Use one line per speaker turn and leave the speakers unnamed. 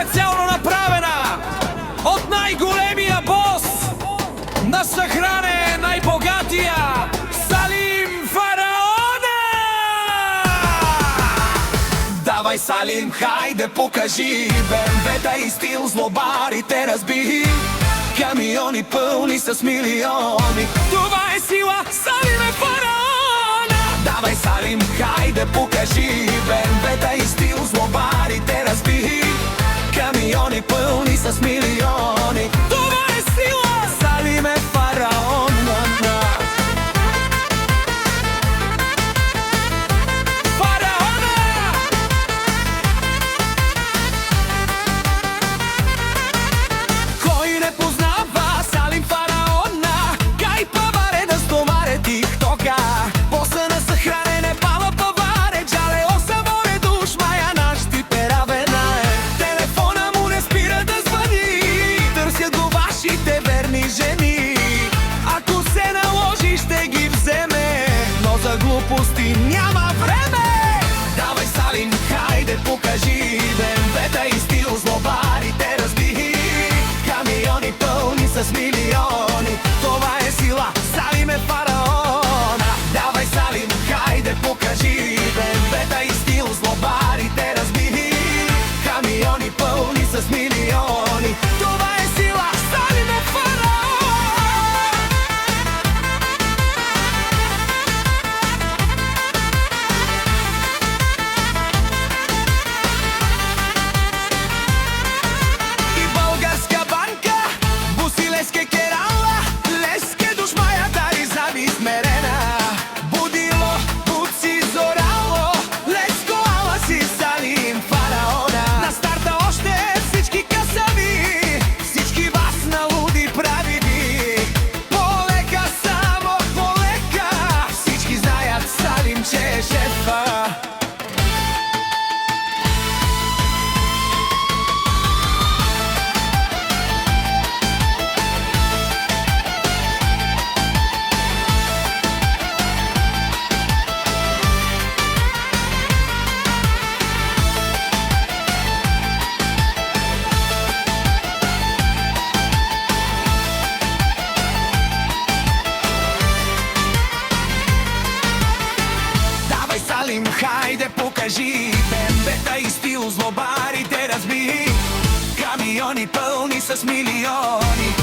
специално направена от най-големия бос на Съхране, най-богатия Салим Фараона! Давай, Салим, хайде покажи БМВ-та и стил, злобарите разби, камиони пълни с милиони. Това е сила, Салим е Фараона! Давай, Салим, хайде покажи БМВ-та и стил, злобарите разби, камиони пълни с милиони. Това е сила, Салим е Фараон. Кой не познава Салим Фараона? Кай паваре да стомаре тиктока. Боса на Съхранене пала паваре, джале осаворе душ маja наш ти перавена е. Телефона му не спира да звъни, търсят го вашите верни жени. Ако се наложи, ще ги вземе, но за глупости няма време. Давай, Салим, хайде покажи БМВ-та и стил, злобарите разби, камиони пълни с милиони. Това е сила, Салим е Фараона. Давай, Салим, хайде покажи БМВ-та и стил, злобарите разби, камиони пълни с милиони. Това е сила, Салим е Фараон. И българска банка, буси леске керала, леске душ маja дари зави смерена. Будило, буци зорало, леско ала си Салим Фараона. На старта още всички касави, всички вас на луди прави ви. Полека, само полека, всички знаят Салим, че е шефа. Давай, Салим, хайде покажи БМВ-та и стил, злобарите разби, камиони пълни с милиони.